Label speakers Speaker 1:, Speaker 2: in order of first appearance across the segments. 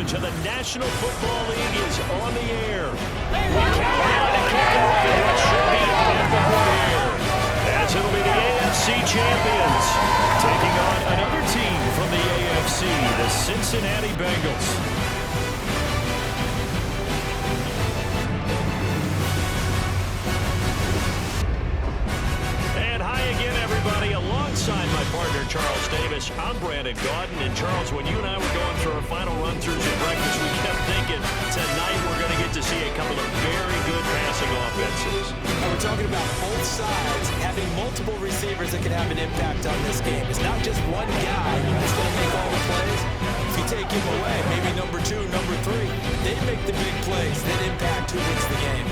Speaker 1: coverage of the National Football League is on the air. We count down to kick off in what should be a difficult year, as it'll be the AFC champions taking on another team from the AFC, the Cincinnati Bengals. Alongside my partner, Charles Davis, I'm Brandon Gaudin. And Charles, when you and I were going through our final run-throughs at breakfast, we kept thinking tonight we're going to get to see a couple of very good passing offenses.
Speaker 2: We're talking about both sides having multiple receivers that can have an impact on this game. It's not just one guy that's going to make all the plays. If you take him away, maybe number 2, number 3, they make the big plays that impact who wins the game.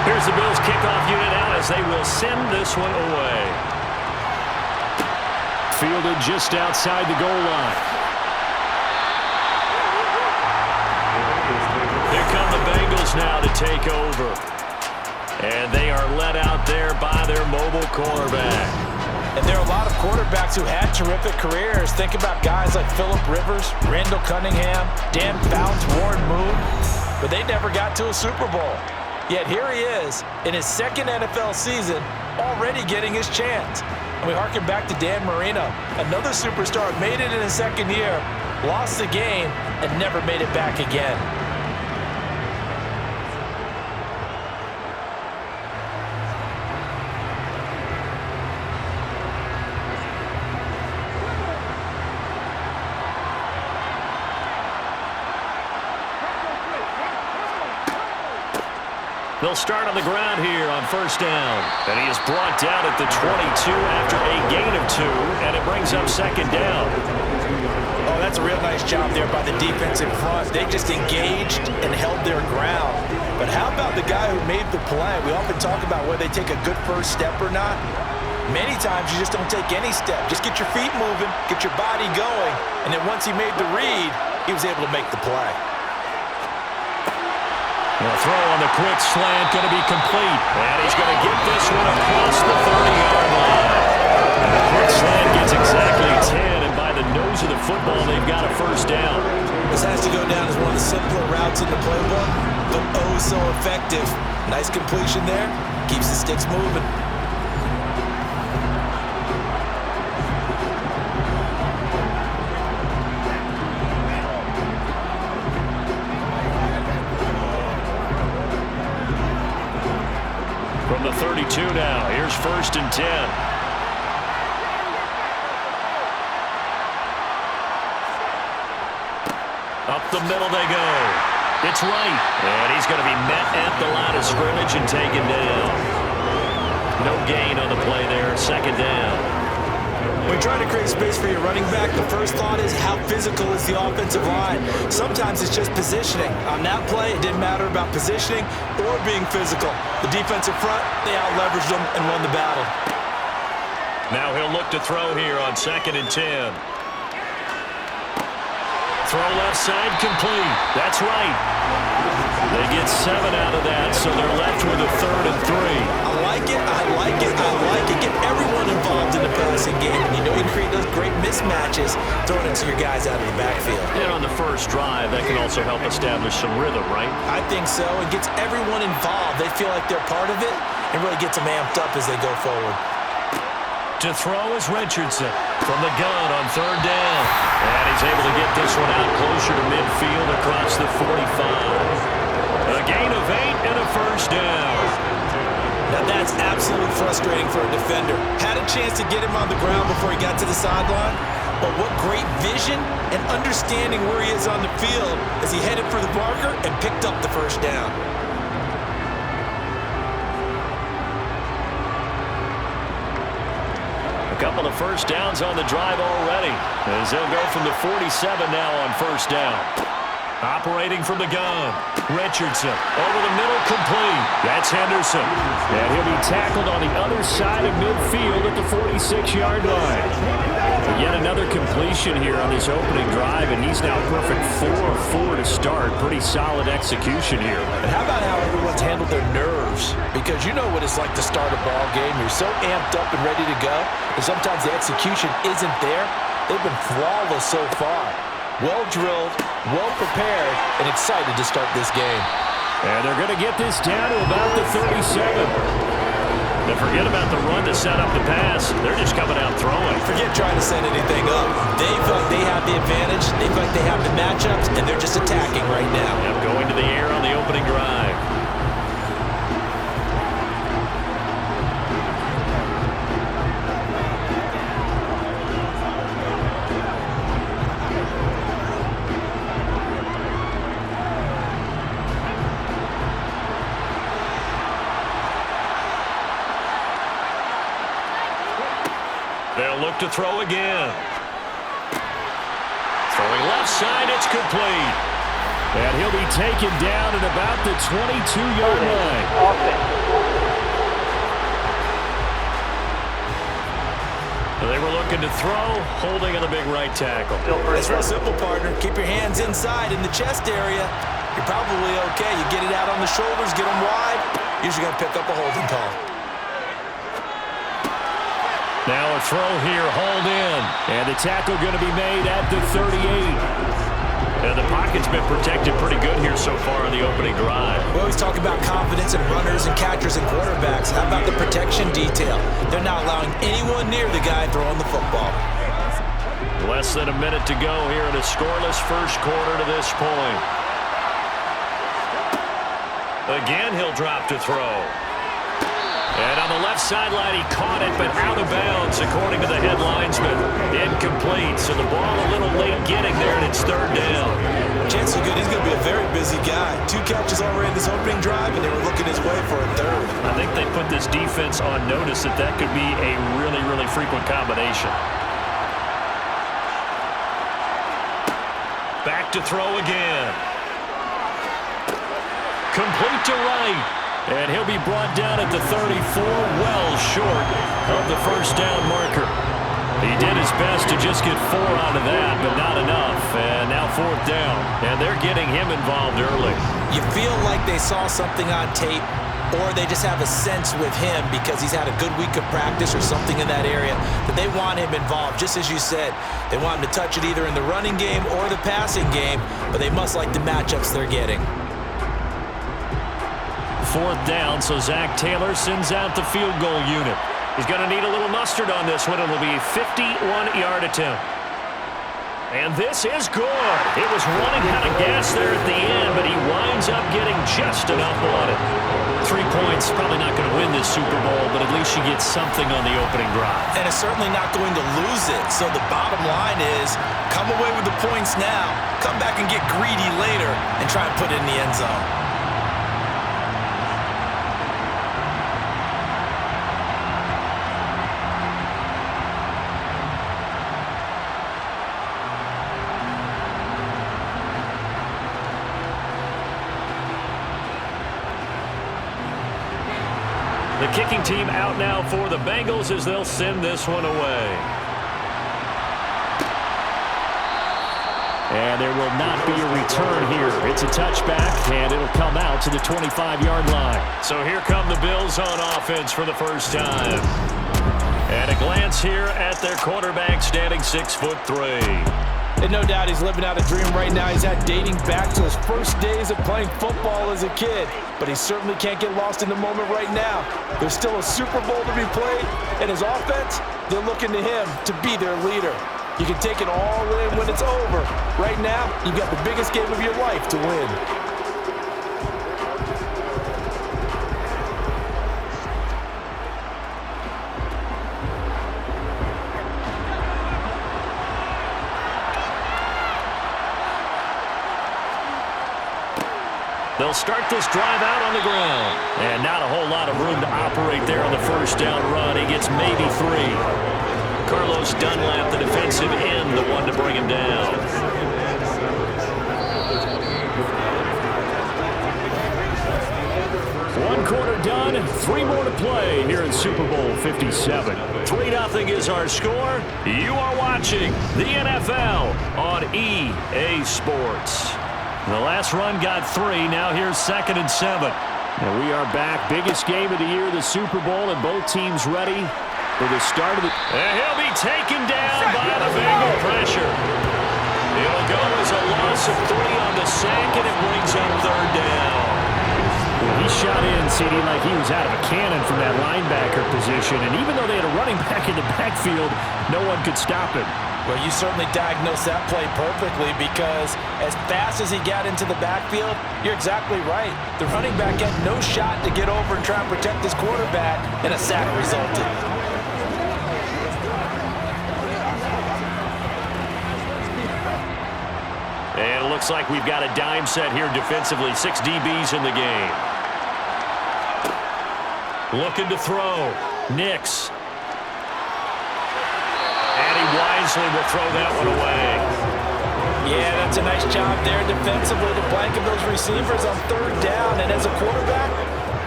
Speaker 1: Here's the Bills kickoff unit out as they will send this one away. Fielded just outside the goal line. Here come the Bengals now to take over. And they are led out there by their mobile quarterback.
Speaker 2: And there are a lot of quarterbacks who had terrific careers. Think about guys like Phillip Rivers, Randall Cunningham, Dan Fouts, Warren Moon. But they never got to a Super Bowl. Yet here he is in his second NFL season, already getting his chance. And we harken back to Dan Marino, another superstar, made it in his second year, lost the game, and never made it back again.
Speaker 1: They'll start on the ground here on first down. And he is brought down at the 22 after a gain of 2, and it brings up second down.
Speaker 2: Oh, that's a real nice job there by the defense in front. They just engaged and held their ground. But how about the guy who made the play? We often talk about whether they take a good first step or not. Many times you just don't take any step. Just get your feet moving, get your body going, and then once he made the read, he was able to make the play.
Speaker 1: The throw on the quick slant going to be complete. And he's going to get this one across the 30-yard line. And the quick slant gets exactly 10, and by the nose of the football, they've got a first down.
Speaker 2: This has to go down as one of the simpler routes in the playbook, but oh so effective. Nice completion there. Keeps the sticks moving.
Speaker 1: From the 32 now, here's first and 10. Up the middle they go. It's right. And he's going to be met at the line of scrimmage and taken down. No gain on the play there, second down.
Speaker 2: When you're trying to create space for your running back, the first thought is how physical is the offensive line. Sometimes it's just positioning. On that play, it didn't matter about positioning or being physical. The defensive front, they out-leveraged them and won the battle.
Speaker 1: Now he'll look to throw here on second and 10. Throw left side complete. That's right. They get 7 out of that, so they're left with a third and 3.
Speaker 2: I like it, I like it, I like it. Get everyone involved in the passing game. And you know you can create those great mismatches throwing it to your guys out of the backfield.
Speaker 1: And on the first drive, that can also help establish some rhythm, right?
Speaker 2: I think so. It gets everyone involved. They feel like they're part of it and really gets them amped up as they go forward.
Speaker 1: To throw is Richardson from the gun on third down. And he's able to get this one out closer to midfield across the 45. A gain of 8 and a first down.
Speaker 2: Now that's absolutely frustrating for a defender. Had a chance to get him on the ground before he got to the sideline, but what great vision and understanding where he is on the field as he headed for the marker and picked up the first down.
Speaker 1: A couple of first downs on the drive already, as they'll go from the 47 now on first down. Operating from the gun, Richardson over the middle, complete. That's Henderson. And he'll be tackled on the other side of midfield at the 46-yard line. Yet another completion here on this opening drive, and he's now perfect 4-4 to start. Pretty solid execution here.
Speaker 2: And how about how everyone's handled their nerves? Because you know what it's like to start a ball game. You're so amped up and ready to go, and sometimes the execution isn't there. They've been flawless so far. Well-drilled, well-prepared, and excited to start this game.
Speaker 1: And they're going to get this down to about the 37. Now forget about the run to set up the pass. They're just coming out throwing.
Speaker 2: Forget trying to set anything up. They feel like they have the advantage. They feel like they have the matchups, and they're just attacking right now.
Speaker 1: Yep, going to the air on the opening drive. They'll look to throw again. Throwing left side, it's complete. And he'll be taken down at about the 22-yard line. They were looking to throw, holding on the big right tackle.
Speaker 2: It's real simple, partner. Keep your hands inside in the chest area. You're probably okay. You get it out on the shoulders, get them wide. Usually got to pick up a holding call.
Speaker 1: Now a throw here, hauled in. And the tackle going to be made at the 38. And the pocket's been protected pretty good here so far in the opening drive.
Speaker 2: We always talk about confidence in runners and catchers and quarterbacks. How about the protection detail? They're not allowing anyone near the guy throwing the football.
Speaker 1: Less than a minute to go here in a scoreless first quarter to this point. Again, he'll drop to throw. And on the left sideline, he caught it, but out of bounds, according to the head linesman. Incomplete, so the ball a little late getting there, and it's third down.
Speaker 2: Chances are good he's going to be a very busy guy. 2 catches already in this opening drive, and they were looking his way for a third.
Speaker 1: I think they put this defense on notice that that could be a really, really frequent combination. Back to throw again. Complete to right. And he'll be brought down at the 34, well short of the first down marker. He did his best to just get 4 out of that, but not enough. And now 4th down, and they're getting him involved early.
Speaker 2: You feel like they saw something on tape, or they just have a sense with him because he's had a good week of practice or something in that area, that they want him involved. Just as you said, they want him to touch it either in the running game or the passing game, but they must like the matchups they're getting.
Speaker 1: 4th down, so Zach Taylor sends out the field goal unit. He's going to need a little mustard on this one. It'll be a 51-yard attempt. And this is good. It was running out of gas there at the end, but he winds up getting just enough on it. 3 points, probably not going to win this Super Bowl, but at least you get something on the opening drive.
Speaker 2: And it's certainly not going to lose it. So the bottom line is, come away with the points now, come back and get greedy later, and try and put it in the end zone.
Speaker 1: The kicking team out now for the Bengals as they'll send this one away. And there will not be a return here. It's a touchback, and it'll come out to the 25-yard line. So here come the Bills on offense for the first time. And a glance here at their quarterback, standing 6'3".
Speaker 2: And no doubt he's living out a dream right now. He's had dating back to his first days of playing football as a kid. But he certainly can't get lost in the moment right now. There's still a Super Bowl to be played. And his offense, they're looking to him to be their leader. You can take it all in when it's over. Right now, you've got the biggest game of your life to win.
Speaker 1: They'll start this drive out on the ground. And not a whole lot of room to operate there on the first down run. He gets maybe 3. Carlos Dunlap, the defensive end, the one to bring him down. One quarter done, 3 more to play here in Super Bowl 57. 3-0 is our score. You are watching the NFL on EA Sports. The last run got 3. Now here's 2nd and 7. And we are back. Biggest game of the year, the Super Bowl, and both teams ready for the start of the... And he'll be taken down by the Bengal pressure. It'll go as a loss of 3 on the sack, and it brings up 3rd down. Well, he shot in, CD, like he was out of a cannon from that linebacker position. And even though they had a running back in the backfield, no one could stop him.
Speaker 2: Well, you certainly diagnosed that play perfectly because as fast as he got into the backfield, you're exactly right. The running back had no shot to get over and try and protect his quarterback, and a sack resulted.
Speaker 1: And it looks like we've got a dime set here defensively. 6 DBs in the game. Looking to throw. Nix. And he wisely will throw that one away.
Speaker 2: Yeah, that's a nice job there defensively to blanket those receivers on 3rd down. And as a quarterback,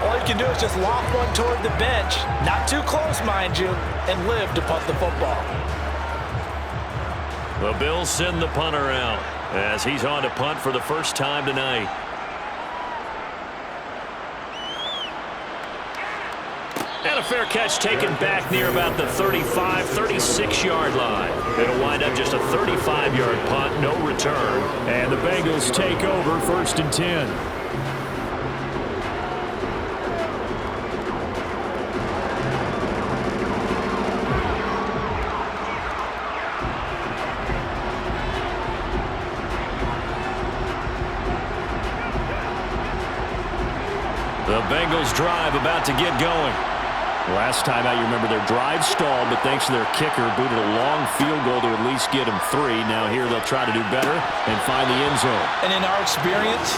Speaker 2: all you can do is just lob one toward the bench. Not too close, mind you, and live to punt the football.
Speaker 1: The Bills send the punter out as he's on to punt for the first time tonight. And a fair catch taken back near about the 35, 36-yard line. It'll wind up just a 35-yard punt, no return. And the Bengals take over 1st and 10. The Bengals drive about to get going. Last time out, you remember their drive stalled, but thanks to their kicker, booted a long field goal to at least get them 3. Now here they'll try to do better and find the end zone.
Speaker 2: And in our experience,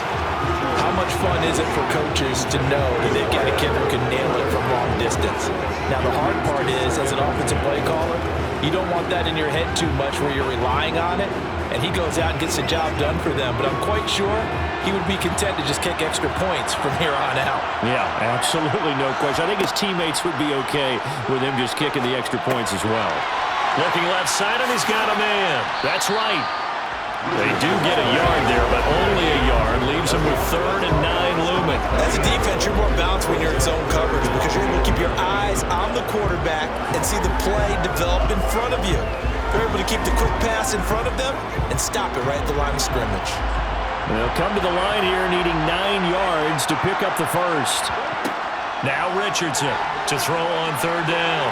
Speaker 2: how much fun is it for coaches to know that they've got a kicker who can nail it from long distance? Now the hard part is, as an offensive play caller, you don't want that in your head too much where you're relying on it, and he goes out and gets the job done for them. But I'm quite sure he would be content to just kick extra points from here on out.
Speaker 1: Yeah, absolutely no question. I think his teammates would be okay with him just kicking the extra points as well. Looking left side, and he's got a man. That's right. They do get a yard there, but only a yard. Leaves him with 3rd and 9 looming.
Speaker 2: As a defense, you're more balanced when you're in zone coverage because you're able to keep your eyes on the quarterback and see the play develop in front of you. You're able to keep the quick pass in front of them and stop it right at the line of scrimmage.
Speaker 1: They'll come to the line here needing 9 yards to pick up the first. Now Richardson to throw on 3rd down.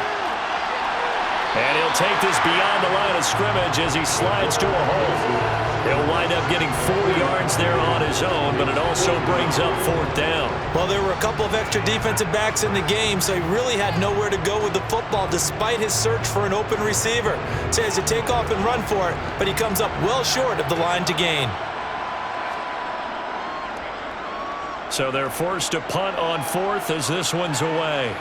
Speaker 1: And he'll take this beyond the line of scrimmage as he slides to a hole. He'll wind up getting 4 yards there on his own, but it also brings up 4th down.
Speaker 2: Well, there were a couple of extra defensive backs in the game, so he really had nowhere to go with the football despite his search for an open receiver. So he has to take off and run for it, but he comes up well short of the line to gain.
Speaker 1: So they're forced to punt on 4th as this one's away.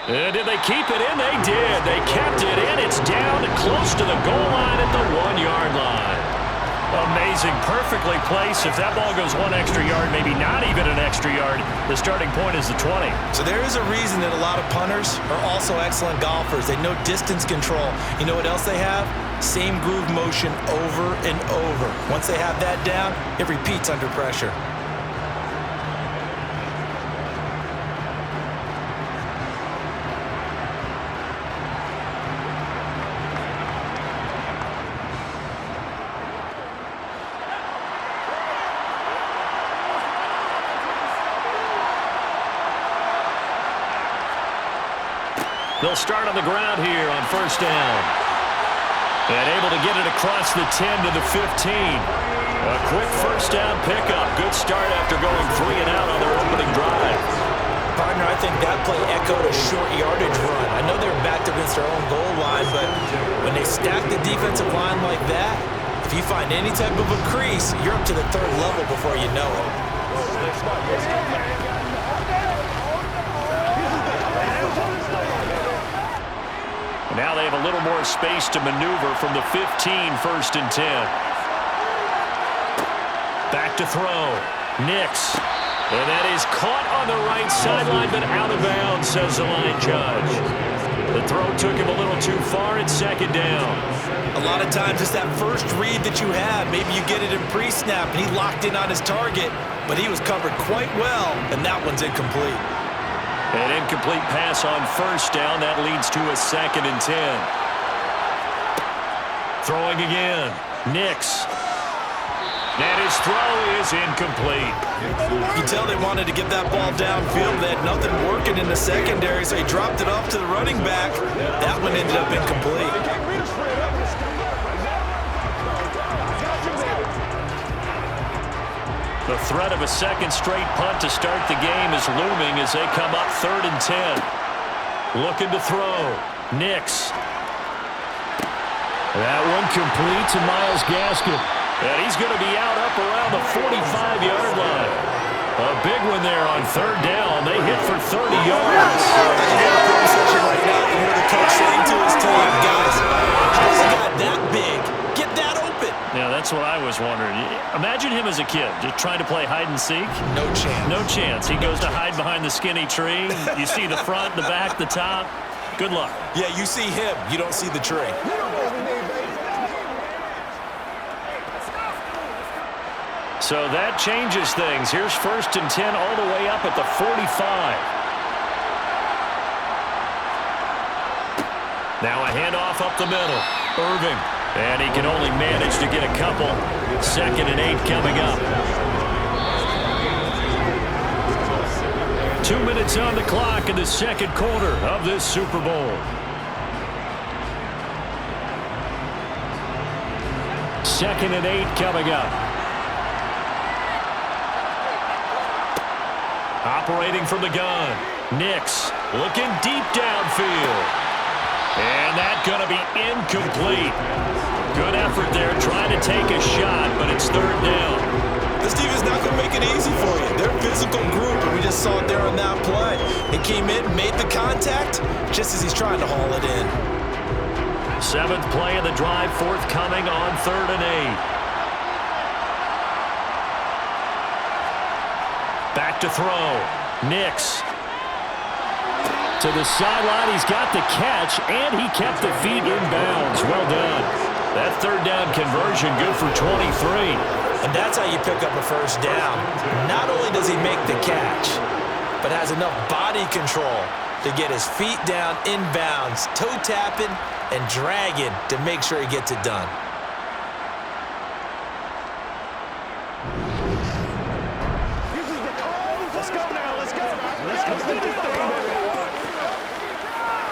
Speaker 1: And did they keep it in? They did. They kept it in. It's down close to the goal line at the 1-yard line. Amazing. Perfectly placed. If that ball goes 1 extra yard, maybe not even an extra yard, the starting point is the 20.
Speaker 2: So there is a reason that a lot of punters are also excellent golfers. They know distance control. You know what else they have? Same groove motion over and over. Once they have that down, it repeats under pressure.
Speaker 1: They'll start on the ground here on 1st down. And able to get it across the 10 to the 15. A quick 1st down pickup. Good start after going 3 and out on their opening drive.
Speaker 2: Partner, I think that play echoed a short yardage run. I know they were backed against their own goal line, but when they stack the defensive line like that, the If you find any type of a crease, you're up to the third level before you know it.
Speaker 1: Now they have a little more space to maneuver from the 15, 1st and 10. Back to throw. Nix. And that is caught on the right sideline, but out of bounds, says the line judge. The throw took him a little too far. It's 2nd down.
Speaker 2: A lot of times it's that first read that you have. Maybe you get it in pre-snap, and he locked in on his target, but he was covered quite well, and that one's incomplete.
Speaker 1: An incomplete pass on 1st down. That leads to a 2nd and 10. Throwing again. Nix. And his throw is incomplete.
Speaker 2: You tell they wanted to get that ball downfield. They had nothing working in the secondary, so he dropped it off to the running back. That one ended up incomplete.
Speaker 1: The threat of a second straight punt to start the game is looming as they come up 3rd and 10. Looking to throw. Nix. That one complete to Myles Gaskin. And he's going to be out up around the 45-yard line. A big one there on 3rd down. They hit for 30 yards.
Speaker 2: Right now, you hear the coach saying to his team, guys, how's he got that big? Get that open.
Speaker 1: Yeah, that's what I was wondering. Imagine him as a kid, just trying to play hide and seek.
Speaker 2: No chance.
Speaker 1: No chance. He goes to hide behind the skinny tree. You see the front, the back, the top. Good luck.
Speaker 2: Yeah, you see him. You don't see the tree.
Speaker 1: So that changes things. Here's 1st and 10 all the way up at the 45. Now a handoff up the middle. Irving. And he can only manage to get a couple. 2nd and 8 coming up. 2 minutes on the clock in the 2nd quarter of this Super Bowl. 2nd and 8 coming up. Operating from the gun. Nix looking deep downfield. And that's going to be incomplete. Good effort there trying to take a shot, but it's 3rd down.
Speaker 2: This team is not going to make it easy for you. They're a physical group, and we just saw it there on that play. He came in, made the contact, just as he's trying to haul it in.
Speaker 1: 7th play of the drive forthcoming on 3rd and 8. Back to throw. Nix. To the sideline. He's got the catch, and he kept the feet in bounds. Well done. That 3rd down conversion good for 23.
Speaker 2: And that's how you pick up a 1st down. Not only does he make the catch, but has enough body control to get his feet down in bounds, toe tapping and dragging to make sure he gets it done.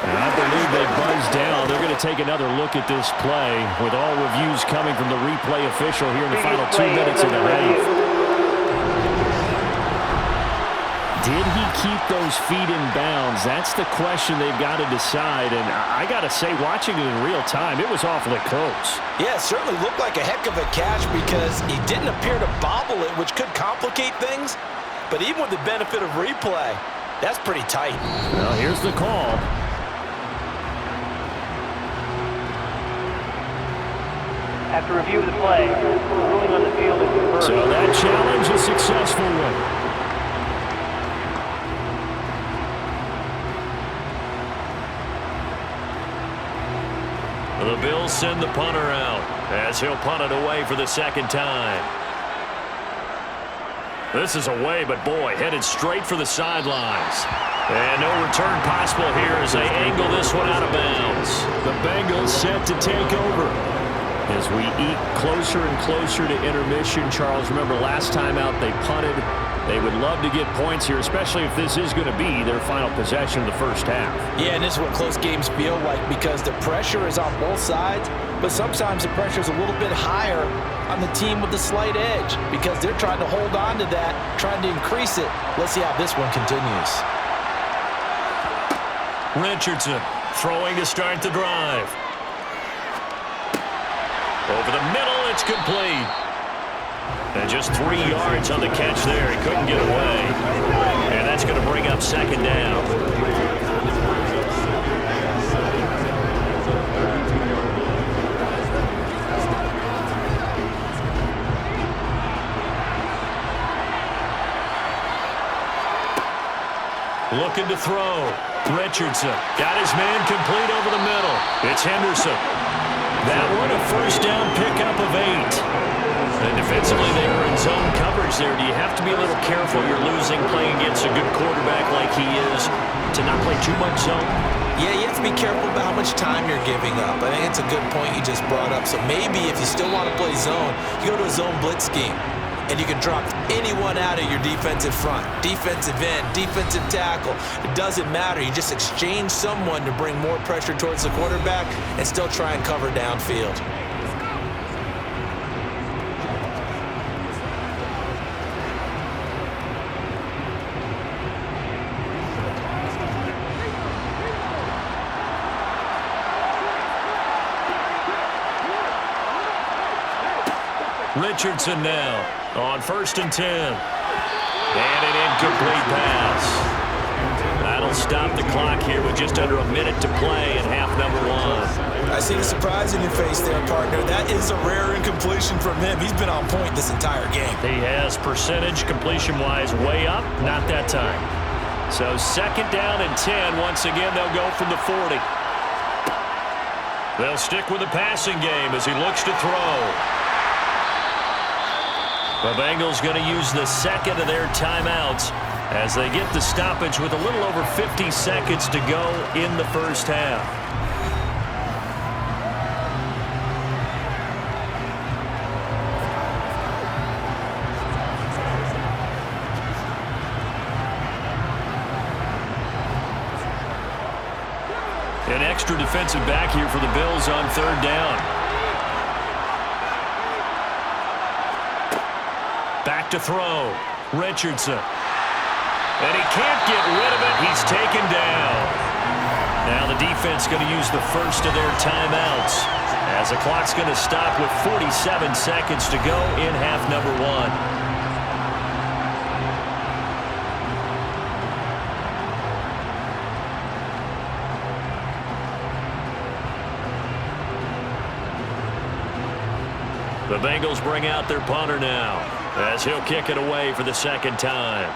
Speaker 1: I believe they buzzed down. They're going to take another look at this play with all reviews coming from the replay official here in the final 2 minutes of the half. Did he keep those feet in bounds? That's the question they've got to decide. And I got to say, watching it in real time, it was awfully close.
Speaker 2: Yeah, it certainly looked like a heck of a catch because he didn't appear to bobble it, which could complicate things. But even with the benefit of replay, that's pretty tight.
Speaker 1: Well, here's the call.
Speaker 3: After review of the play, ruling on the field is confirmed.
Speaker 1: So that challenge, a successful one. The Bills send the punter out as he'll punt it away for the 2nd time. This is away, but boy, headed straight for the sidelines. And no return possible here as they angle this one out of bounds. The Bengals set to take over. As we eke closer and closer to intermission, Charles, remember last time out they punted. They would love to get points here, especially if this is going to be their final possession of the 1st half.
Speaker 2: Yeah, and this is what close games feel like because the pressure is on both sides, but sometimes the pressure is a little bit higher on the team with the slight edge because they're trying to hold on to that, trying to increase it. Let's see how this one continues.
Speaker 1: Richardson throwing to start the drive. Over the middle, it's complete. And just 3 yards on the catch there. He couldn't get away. And that's going to bring up second down. Looking to throw. Richardson got his man complete over the middle. It's Henderson. That one a first down pickup of 8. And defensively, they were in zone coverage there. Do you have to be a little careful? You're losing playing against a good quarterback like he is to not play too much zone?
Speaker 4: Yeah, you have to be careful about how much time you're giving up. I think it's a good point you just brought up. So maybe if you still want to play zone, you go to a zone blitz scheme. And you can drop anyone out of your defensive front, defensive end, defensive tackle. It doesn't matter. You just exchange someone to bring more pressure towards the quarterback and still try and cover downfield.
Speaker 1: Richardson now on 1st and 10. And an incomplete pass. That'll stop the clock here with just under a minute to play in half number 1.
Speaker 4: I see the surprise in your face there, partner. That is a rare incompletion from him. He's been on point this entire game.
Speaker 1: He has percentage completion-wise way up. Not that time. So 2nd down and 10. Once again, they'll go from the 40. They'll stick with the passing game as he looks to throw. The Bengals going to use the second of their timeouts as they get the stoppage with a little over 50 seconds to go in the first half. An extra defensive back here for the Bills on 3rd down. Back to throw. Richardson. And he can't get rid of it. He's taken down. Now the defense going to use the first of their timeouts as the clock's going to stop with 47 seconds to go in half number 1. The Bengals bring out their punter now as he'll kick it away for the 2nd time.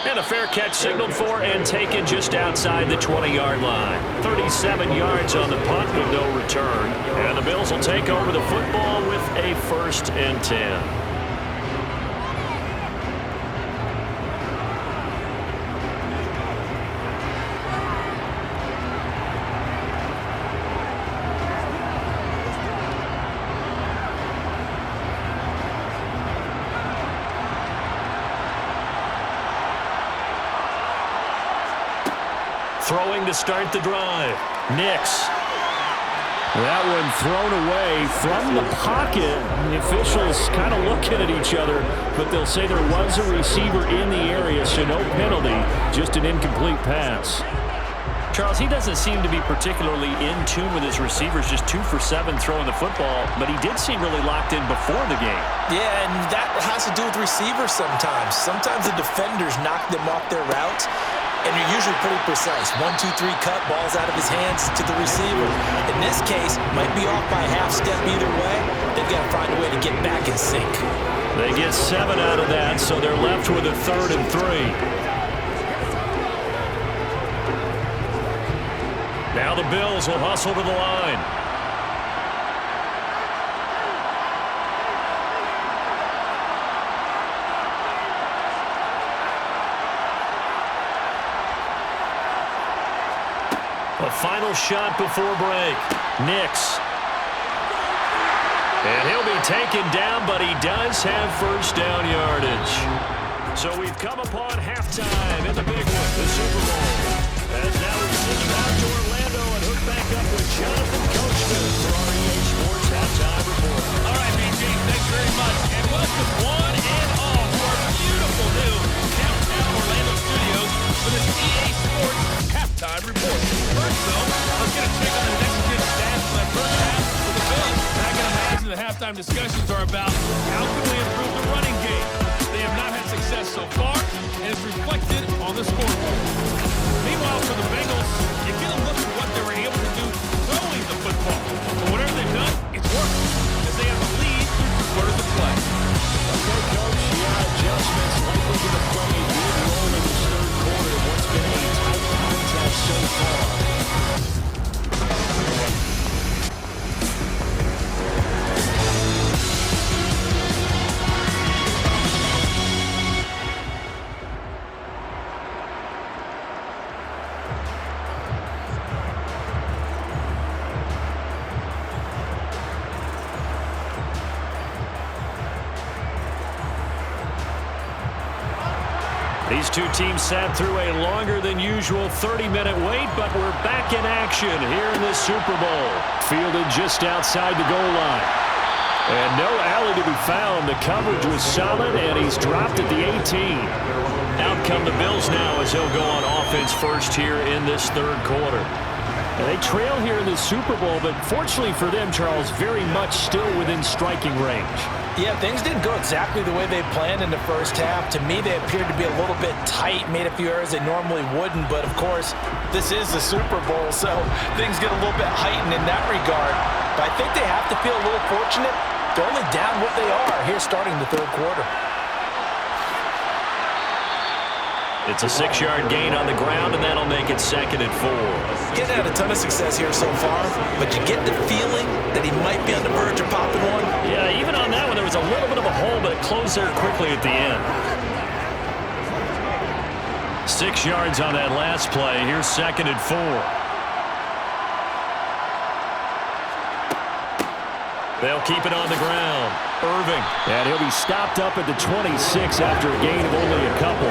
Speaker 1: And a fair catch signaled for and taken just outside the 20-yard line. 37 yards on the punt with no return. And the Bills will take over the football with a 1st and 10. Throwing to start the drive. Nix. That one thrown away from the pocket. The officials kind of looking at each other, but they'll say there was a receiver in the area, so no penalty, just an incomplete pass. Charles, he doesn't seem to be particularly in tune with his receivers, just 2 for 7 throwing the football, but he did seem really locked in before the game.
Speaker 4: Yeah, and that has to do with receivers sometimes. Sometimes the defenders knock them off their routes, and you're usually pretty precise. 1, 2, 3 cut, balls out of his hands to the receiver. In this case, might be off by a half step either way. They've got to find a way to get back in sync.
Speaker 1: They get 7 out of that, so they're left with a 3rd and 3. Now the Bills will hustle to the line. A final shot before break. Nix. And he'll be taken down, but he does have first down yardage. So we've come upon halftime in the big one, the Super Bowl. As now we switch back to Orlando and hook back up with Jonathan Coachman for our EA Sports Halftime Report.
Speaker 5: All right, BG, thanks very much. And welcome one and all to our beautiful new downtown Orlando studios for this EA Sports Halftime Report. First, though, let's get a check halftime discussions are about how can we improve the running game. They have not had success so far, and it's reflected on the scoreboard. Meanwhile, for the Bengals, you get a look at what they were able to do throwing the football. But whatever they've done, it's worked, as they have a lead through 2 quarters of play.
Speaker 1: Okay, Coach, adjustments likely going to play a big role in this third quarter of what's been a tight contest so far. These two teams sat through a longer than usual 30-minute wait, but we're back in action here in this Super Bowl. Fielded just outside the goal line. And no alley to be found. The coverage was solid, and he's dropped at the 18. Out come the Bills now as he'll go on offense first here in this third quarter. And they trail here in the Super Bowl, but fortunately for them, Charles, very much still within striking range.
Speaker 2: Yeah, things didn't go exactly the way they planned in the first half. To me, they appeared to be a little bit tight, made a few errors they normally wouldn't. But, of course, this is the Super Bowl, so things get a little bit heightened in that regard. But I think they have to feel a little fortunate. They're only down what they are here starting the third quarter.
Speaker 1: It's a 6-yard gain on the ground, and that'll make it 2nd and 4.
Speaker 4: Getting had a ton of success here so far, but you get the feeling that he might be on the verge of popping one.
Speaker 1: Yeah, even on that one, there was a little bit of a hole, but it closed there quickly at the end. 6 yards on that last play. Here's 2nd and 4. They'll keep it on the ground. Irving. And he'll be stopped up at the 26 after a gain of only a couple.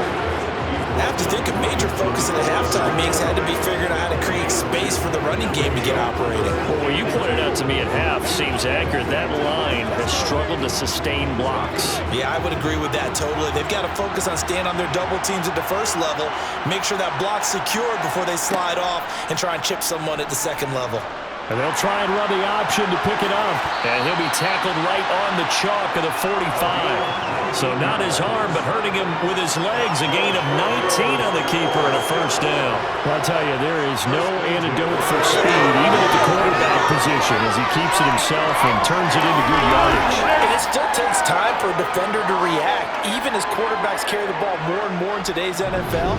Speaker 4: I have to think a major focus in the halftime meetings had to be figuring out how to create space for the running game to get operating.
Speaker 1: Well, what you pointed out to me at half seems accurate. That line has struggled to sustain blocks.
Speaker 4: Yeah, I would agree with that totally. They've got to focus on staying on their double teams at the first level, make sure that block's secured before they slide off and try and chip someone at the second level.
Speaker 1: And they'll try and run the option to pick it up. And he'll be tackled right on the chalk of the 45. So not his arm, but hurting him with his legs. A gain of 19 on the keeper and a first down. Well, I'll tell you, there is no antidote for speed, even at the quarterback position, as he keeps it himself and turns it into good yardage.
Speaker 2: And it still takes time for a defender to react. Even as quarterbacks carry the ball more and more in today's NFL,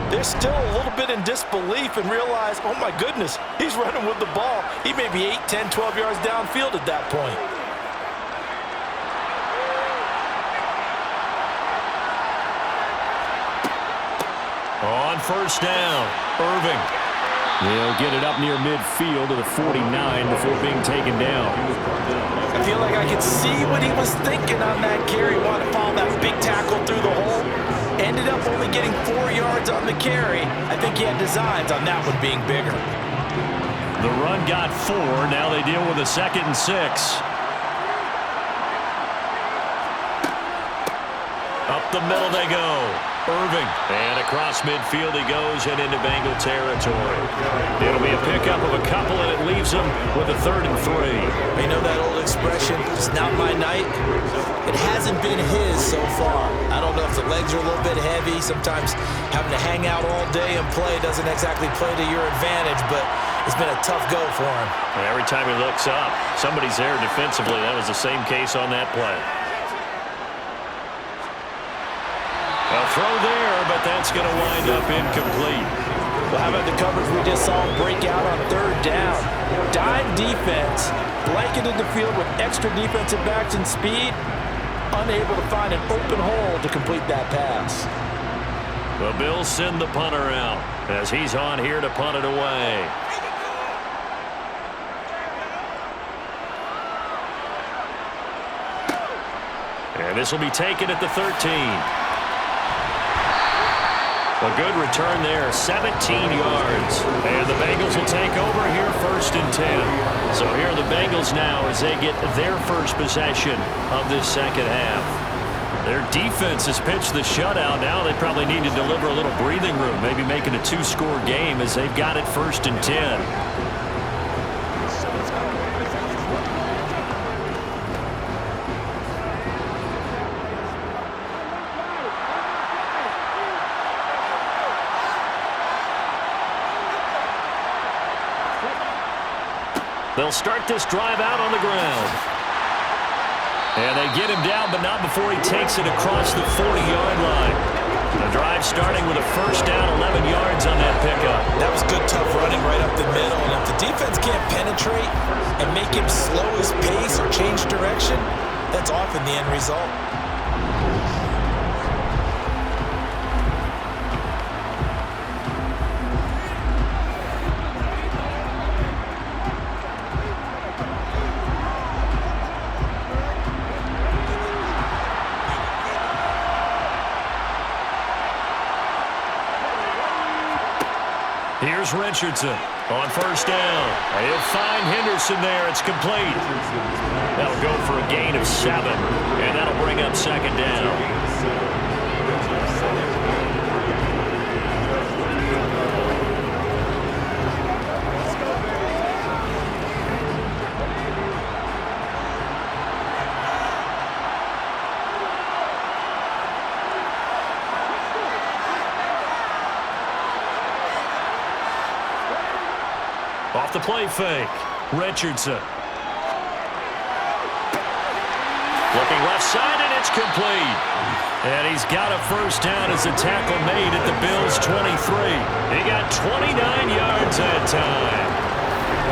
Speaker 2: they're still a little bit in disbelief and realize, oh my goodness, he's running with the ball. He may be 8, 10, 12 yards downfield at that point.
Speaker 1: On first down, Irving. They'll get it up near midfield to the 49 before being taken down.
Speaker 2: I feel like I could see what he was thinking on that carry. Wanted to follow that big tackle through the hole. Ended up only getting 4 yards on the carry. I think he had designs on that one being bigger.
Speaker 1: The run got 4. Now they deal with a 2nd and 6. Up the middle they go. Irving. And across midfield he goes and into Bengal territory. It'll be a pickup of a couple, and it leaves them with a 3rd and 3.
Speaker 4: You know that old expression, it's not my night? It hasn't been his so far. I don't know if the legs are a little bit heavy. Sometimes having to hang out all day and play doesn't exactly play to your advantage, but it's been a tough go for him.
Speaker 1: And every time he looks up, somebody's there defensively. That was the same case on that play. A throw there, but that's going to wind up incomplete.
Speaker 2: Well, how about the coverage we just saw break out on 3rd down? Dime defense, blanketed the field with extra defensive backs and speed, unable to find an open hole to complete that pass.
Speaker 1: The Bills send the punter out as he's on here to punt it away. And this will be taken at the 13. A good return there, 17 yards. And the Bengals will take over here 1st and 10. So here are the Bengals now as they get their first possession of this second half. Their defense has pitched the shutout. Now they probably need to deliver a little breathing room, maybe make it a 2-score game as they've got it 1st and 10. They'll start this drive out on the ground. And they get him down, but not before he takes it across the 40-yard line. The drive starting with a first down, 11 yards on that pickup.
Speaker 4: That was good, tough running right up the middle. And if the defense can't penetrate and make him slow his pace or change direction, that's often the end result.
Speaker 1: Here's Richardson on first down. He'll find Henderson there. It's complete. That'll go for a gain of 7, and that'll bring up second down. Off the play fake, Richardson. Looking left side, and it's complete. And he's got a first down as the tackle made at the Bills' 23. He got 29 yards that time.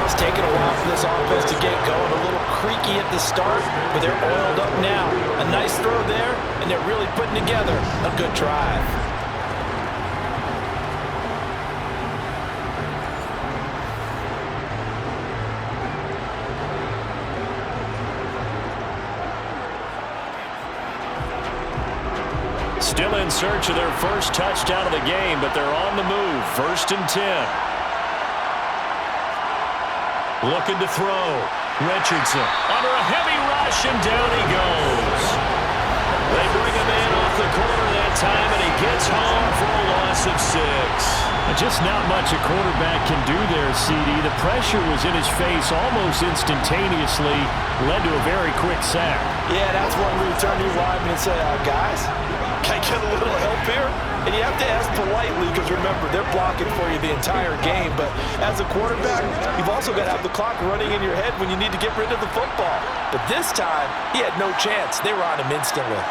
Speaker 2: It's taken a while for this offense to get going. A little creaky at the start, but they're oiled up now. A nice throw there, and they're really putting together a good drive.
Speaker 1: Still in search of their first touchdown of the game, but they're on the move. 1st and 10. Looking to throw. Richardson under a heavy rush, and down he goes. They bring him in off the corner that time, and he gets home for a loss of 6. Just not much a quarterback can do there, CD. The pressure was in his face almost instantaneously, led to a very quick sack.
Speaker 2: Yeah, that's one where you turn to your lineman and say, guys, can I get a little help here? And you have to ask politely because, remember, they're blocking for you the entire game. But as a quarterback, you've also got to have the clock running in your head when you need to get rid of the football. But this time, he had no chance. They were on him instantly.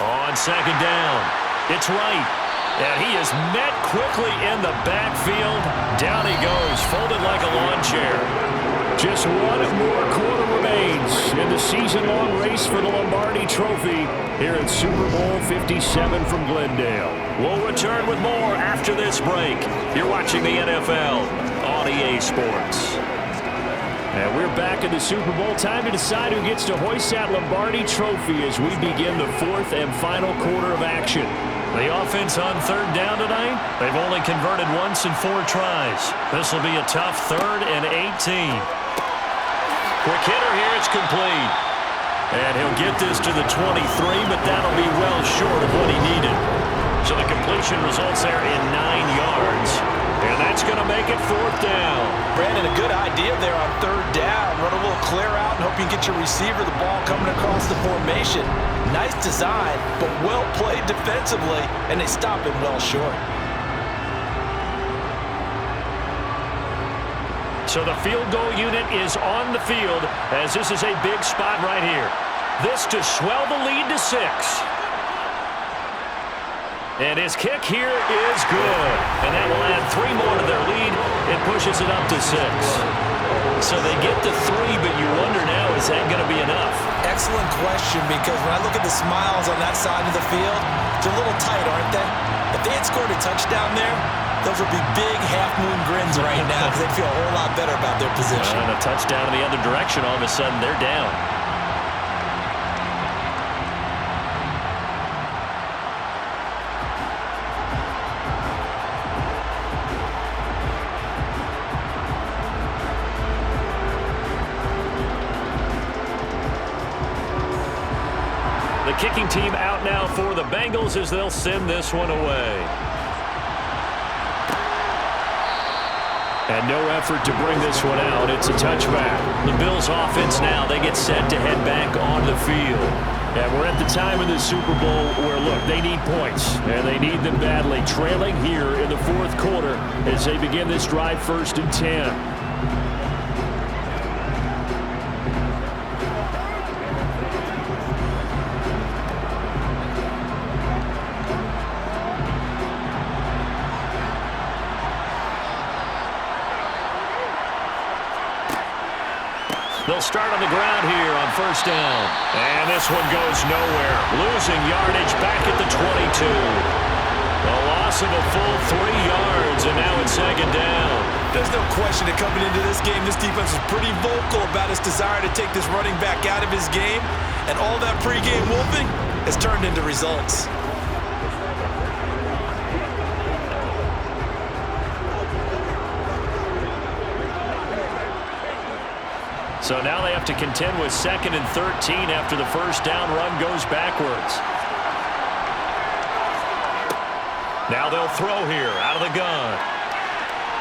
Speaker 1: On second down, it's Wright. And he is met quickly in the backfield. Down he goes, folded like a lawn chair. Just one more quarter remains in the season-long race for the Lombardi Trophy here at Super Bowl 57 from Glendale. We'll return with more after this break. You're watching the NFL on EA Sports. And we're back in the Super Bowl. Time to decide who gets to hoist that Lombardi Trophy as we begin the 4th and final quarter of action. The offense on 3rd down tonight, they've only converted once in 4 tries. This will be a tough 3rd and 18. Quick hitter here, it's complete. And he'll get this to the 23, but that'll be well short of what he needed. So the completion results there in 9 yards. And that's going to make it 4th down.
Speaker 2: Brandon, a good idea there on 3rd down. Run a little clear out and hope you can get your receiver the ball coming across the formation. Nice design, but well played defensively, and they stop him well short.
Speaker 1: So the field goal unit is on the field as this is a big spot right here. This to swell the lead to 6. And his kick here is good. And that will add 3 more to their lead. It pushes it up to 6. So they get to 3, but you wonder now, is that going to be enough?
Speaker 4: Excellent question, because when I look at the smiles on that side of the field, they're a little tight, aren't they? If they had scored a touchdown there, those would be big half-moon grins right now because they'd feel a whole lot better about their position.
Speaker 1: And a touchdown in the other direction, all of a sudden they're down. The kicking team out now for the Bengals as they'll send this one away. And no effort to bring this one out. It's a touchback. The Bills offense now, they get set to head back on the field. And we're at the time in the Super Bowl where, look, they need points, and they need them badly. Trailing here in the fourth quarter as they begin this drive, 1st and 10. They'll start on the ground here on 1st down. And this one goes nowhere. Losing yardage back at the 22. A loss of a full 3 yards, and now it's 2nd down.
Speaker 4: There's no question that coming into this game, this defense is pretty vocal about its desire to take this running back out of his game. And all that pregame wolfing has turned into results.
Speaker 1: So now they have to contend with 2nd and 13 after the 1st down run goes backwards. Now they'll throw here out of the gun.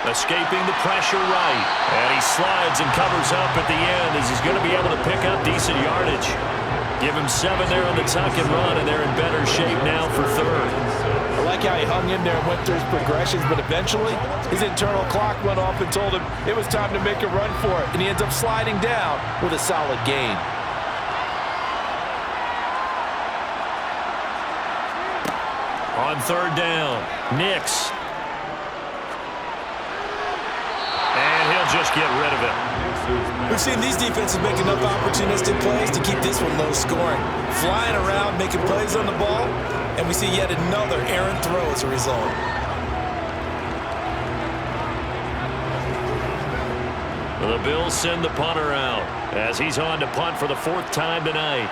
Speaker 1: Escaping the pressure right. And he slides and covers up at the end as he's going to be able to pick up decent yardage. Give him 7 there on the tuck and run, and they're in better shape now for 3rd.
Speaker 2: I like how he hung in there and went through his progressions, but eventually his internal clock went off and told him it was time to make a run for it, and he ends up sliding down with a solid gain.
Speaker 1: On 3rd down, Nix. And he'll just get rid of it.
Speaker 4: We've seen these defenses make enough opportunistic plays to keep this one low scoring. Flying around, making plays on the ball, and we see yet another errant throw as a result.
Speaker 1: The Bills send the punter out as he's on to punt for the 4th time tonight.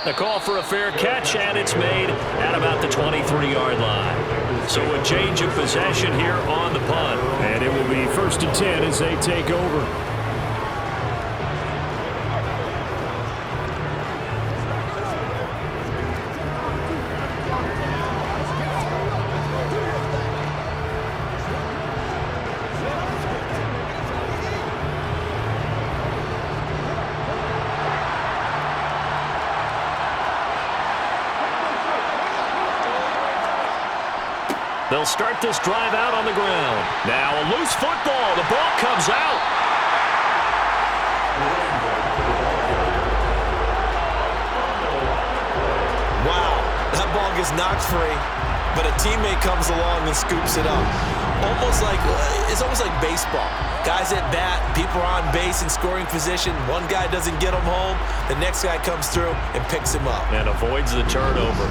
Speaker 1: The call for a fair catch, and it's made at about the 23-yard line. So a change of possession here on the punt. And it will be 1st and 10 as they take over. They'll start this drive out on the ground. Now a loose football. The ball comes out.
Speaker 4: Wow, that ball gets knocked free, but a teammate comes along and scoops it up. It's almost like baseball. Guys at bat, people are on base in scoring position. One guy doesn't get him home. The next guy comes through and picks him up.
Speaker 1: And avoids the turnover.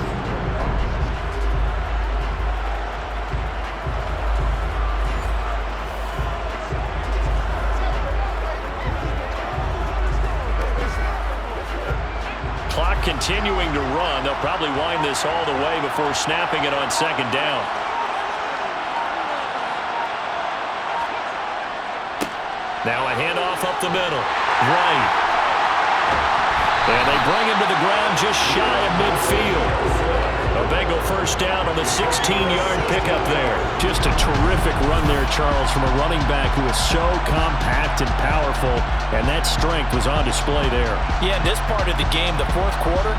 Speaker 1: Clock continuing to run. They'll probably wind this all the way before snapping it on 2nd down. Now a handoff up the middle. Right. And they bring him to the ground just shy of midfield. A Bengal 1st down on the 16-yard pickup there. Just a terrific run there, Charles, from a running back who is so compact and powerful, and that strength was on display there.
Speaker 2: Yeah, this part of the game, the 4th quarter,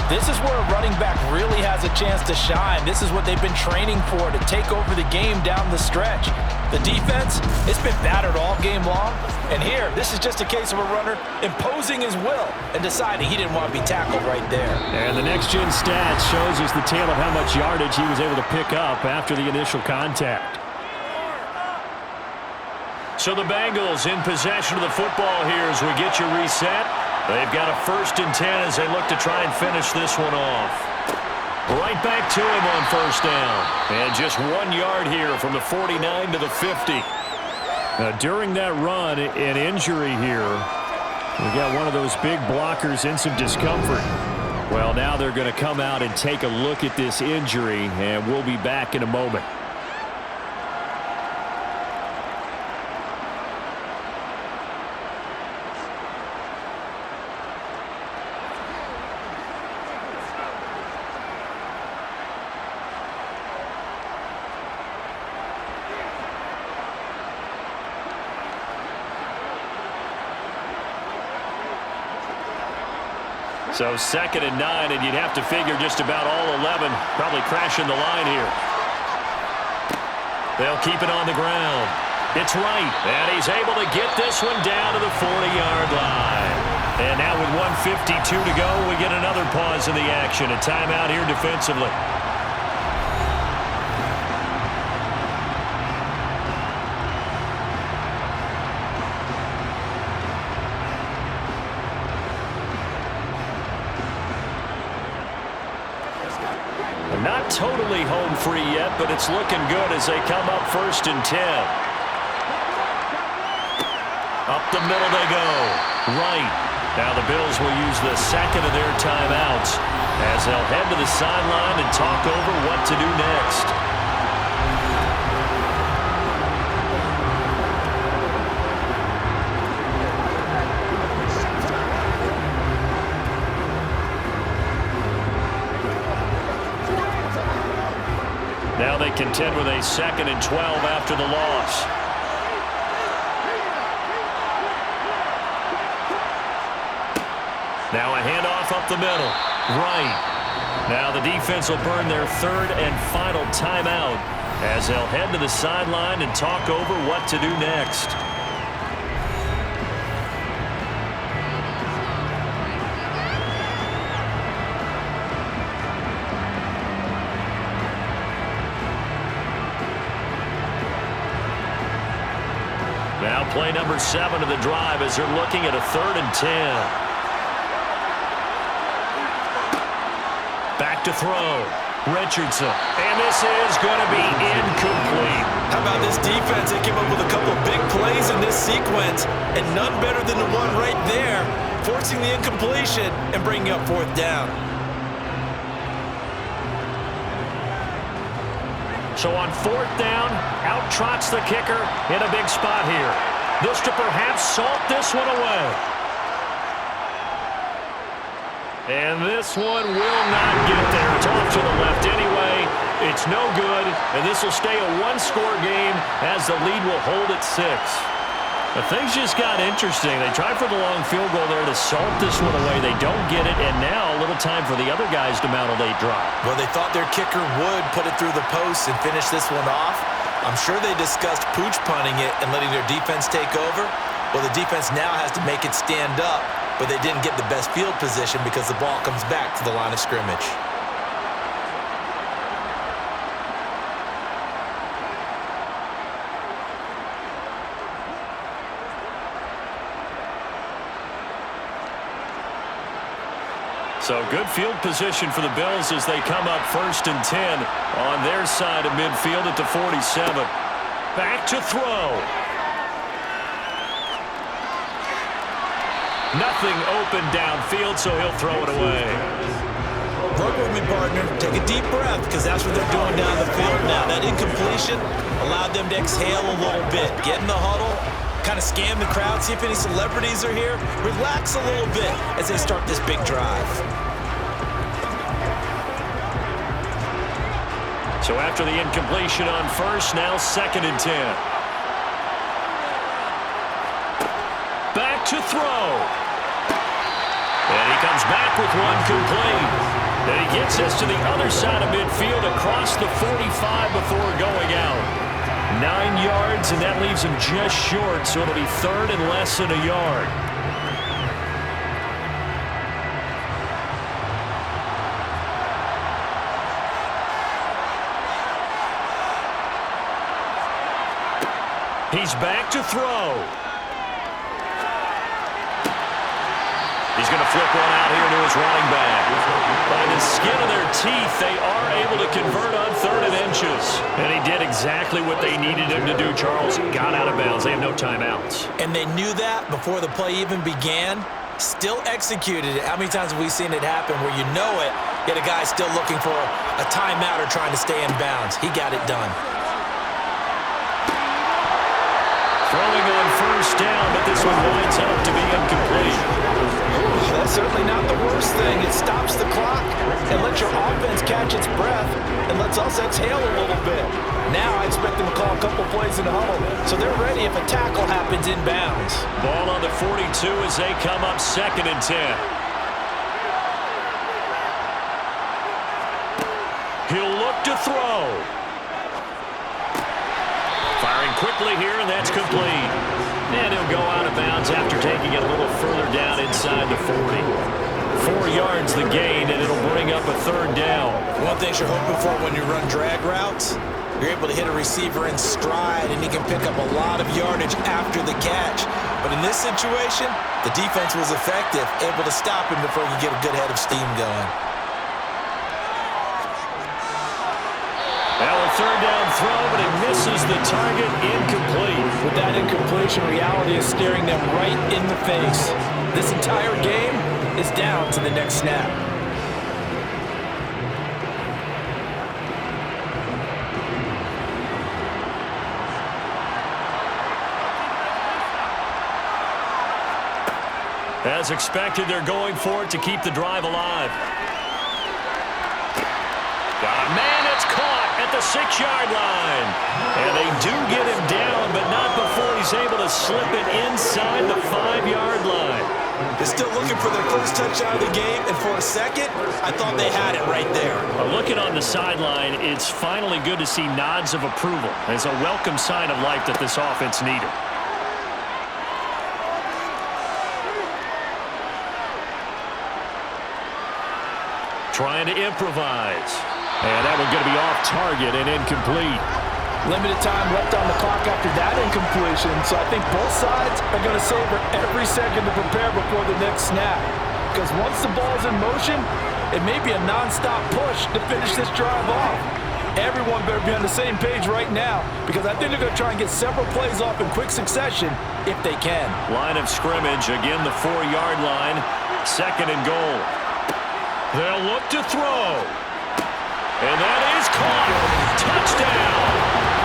Speaker 2: this is where a running back really has a chance to shine. This is what they've been training for, to take over the game down the stretch. The defense, it's been battered all game long. And here, this is just a case of a runner imposing his will and deciding he didn't want to be tackled right there.
Speaker 1: And the next-gen stats shows us the tale of how much yardage he was able to pick up after the initial contact. So the Bengals in possession of the football here as we get you reset. They've got a 1st and 10 as they look to try and finish this one off. Right back to him on 1st down. And just 1 yard here from the 49 to the 50. Now, during that run, an injury here. We got one of those big blockers in some discomfort. Well, now they're going to come out and take a look at this injury, and we'll be back in a moment. So 2nd and 9, and you'd have to figure just about all 11 probably crashing the line here. They'll keep it on the ground. It's right, and he's able to get this one down to the 40-yard line. And now with 1:52 to go, we get another pause in the action. A timeout here defensively. Not totally home free yet, but it's looking good as they come up 1st and 10. Up the middle they go. Right. Now the Bills will use the 2nd of their timeouts as they'll head to the sideline and talk over what to do next. Now they contend with a 2nd and 12 after the loss. Now a handoff up the middle. Right. Now the defense will burn their 3rd and final timeout as they'll head to the sideline and talk over what to do next. Now play number 7 of the drive as they're looking at a 3rd and 10. Back to throw. Richardson. And this is going to be incomplete.
Speaker 4: How about this defense? They came up with a couple of big plays in this sequence, and none better than the one right there, forcing the incompletion and bringing up 4th down.
Speaker 1: So on 4th down, out trots the kicker in a big spot here. This to perhaps salt this one away. And this one will not get there. It's off to the left anyway. It's no good, and this will stay a one-score game as the lead will hold at 6. But things just got interesting. They tried for the long field goal there to salt this one away. They don't get it, and now a little time for the other guys to mount a late drive.
Speaker 4: Well, they thought their kicker would put it through the post and finish this one off. I'm sure they discussed pooch punting it and letting their defense take over. Well, the defense now has to make it stand up, but they didn't get the best field position because the ball comes back to the line of scrimmage.
Speaker 1: So good field position for the Bills as they come up 1st and 10 on their side of midfield at the 47. Back to throw. Nothing open downfield, so he'll throw it away.
Speaker 4: Work with me, partner. Take a deep breath, because that's what they're doing down the field now. That incompletion allowed them to exhale a little bit. Get in the huddle, kind of scan the crowd, see if any celebrities are here. Relax a little bit as they start this big drive.
Speaker 1: So after the incompletion on 1st, now 2nd and 10. Back to throw. And he comes back with one complete. And he gets this to the other side of midfield across the 45 before going out. 9 yards, and that leaves him just short, so it'll be 3rd and less than a yard. He's back to throw. He's going to flip one out here to his running back. By the skin of their teeth, they are able to convert on 3rd and inches. And he did exactly what they needed him to do, Charles. Got out of bounds. They have no timeouts.
Speaker 4: And they knew that before the play even began. Still executed it. How many times have we seen it happen where you know it, yet a guy's still looking for a timeout or trying to stay in bounds? He got it done.
Speaker 1: Throwing on 1st down, but this one winds up to be incomplete.
Speaker 4: That's certainly not the worst thing. It stops the clock and lets your offense catch its breath and lets us exhale a little bit. Now I expect them to call a couple plays in the huddle, so they're ready if a tackle happens inbounds.
Speaker 1: Ball on the 42 as they come up 2nd and 10. He'll look to throw. Firing quickly here, and that's complete. And he'll go out of bounds after taking it a little further down inside the 40. 4 yards the gain, and it'll bring up a third down.
Speaker 4: One thing you're hoping for when you run drag routes, you're able to hit a receiver in stride, and he can pick up a lot of yardage after the catch. But in this situation, the defense was effective, able to stop him before he could get a good head of steam going.
Speaker 1: Now a third down throw, but it misses the target, incomplete.
Speaker 2: With that incompletion, reality is staring them right in the face. This entire game is down to the next snap.
Speaker 1: As expected, they're going for it to keep the drive alive. Got a man that's caught at the 6-yard line. And they do get him down, but not before he's able to slip it inside the 5-yard line.
Speaker 4: They're still looking for their first touchdown of the game, and for a second, I thought they had it right there.
Speaker 1: Looking on the sideline, it's finally good to see nods of approval. It's a welcome sign of life that this offense needed. Trying to improvise. And that one's going to be off target and incomplete.
Speaker 2: Limited time left on the clock after that incompletion, so I think both sides are going to savor every second to prepare before the next snap. Because once the ball's in motion, it may be a non-stop push to finish this drive off. Everyone better be on the same page right now, because I think they're going to try and get several plays off in quick succession if they can.
Speaker 1: Line of scrimmage, again the 4-yard line, 2nd and goal. They'll look to throw. And that is caught. Touchdown.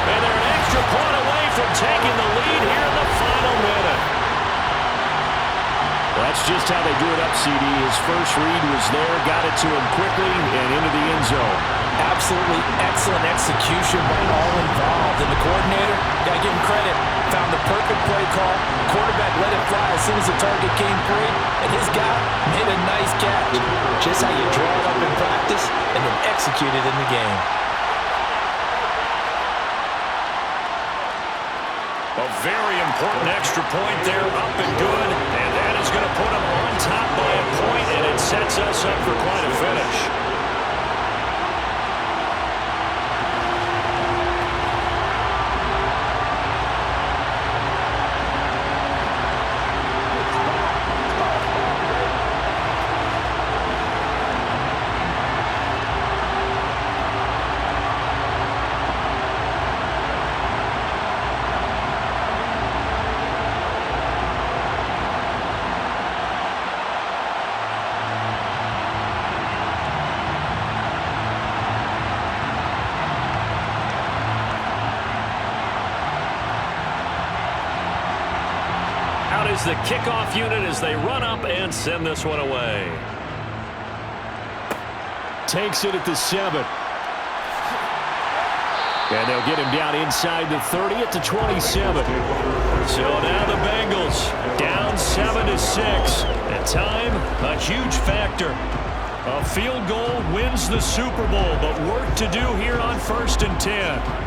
Speaker 1: And they're an extra point away from taking the lead here in the final minute. That's just how they do it up, CD. His first read was there, got it to him quickly and into the end zone.
Speaker 2: Absolutely excellent execution by all involved. And the coordinator, got to give him credit, found the perfect play call. Quarterback let it fly as soon as the target came free, and his guy made a nice catch. Just how you draw it up in practice and then execute it in the game.
Speaker 1: A very important extra point there, up and good. And that is going to put them on top by a point, and it sets us up for quite a finish. Is the kickoff unit as they run up and send this one away. Takes it at the 7. And they'll get him down inside the 30 at the 27. So now the Bengals down 7-6. And time, a huge factor. A field goal wins the Super Bowl, but work to do here on 1st and 10.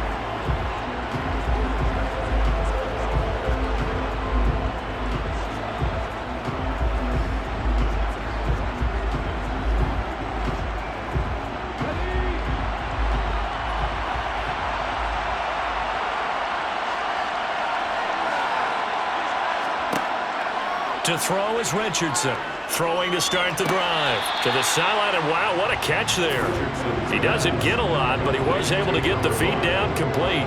Speaker 1: To throw is Richardson. Throwing to start the drive. To the sideline, and wow, what a catch there. He doesn't get a lot, but he was able to get the feed down complete.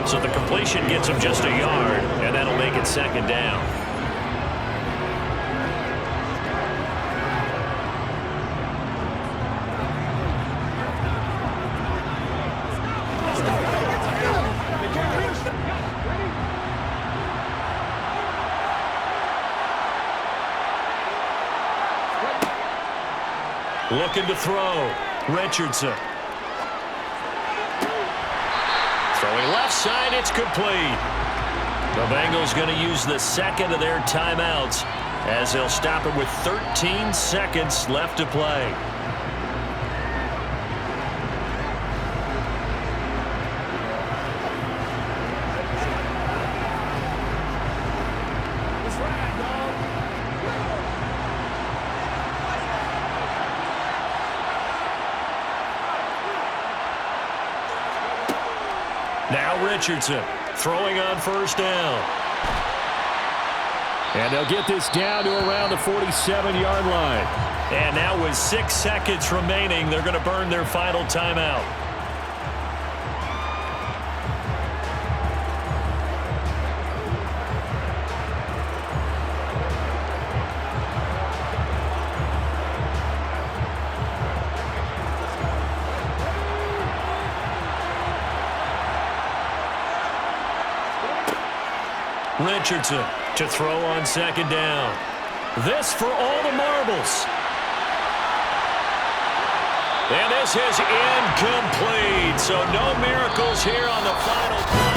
Speaker 1: So the completion gets him just a yard, and that'll make it 2nd down. Looking to throw. Richardson. Throwing left side, it's complete. The Bengals going to use the 2nd of their timeouts as they'll stop it with 13 seconds left to play. Now Richardson throwing on first down. And they'll get this down to around the 47-yard line. And now with 6 seconds remaining, they're going to burn their final timeout. Richardson to throw on second down. This for all the marbles. And this is incomplete. So no miracles here on the final play.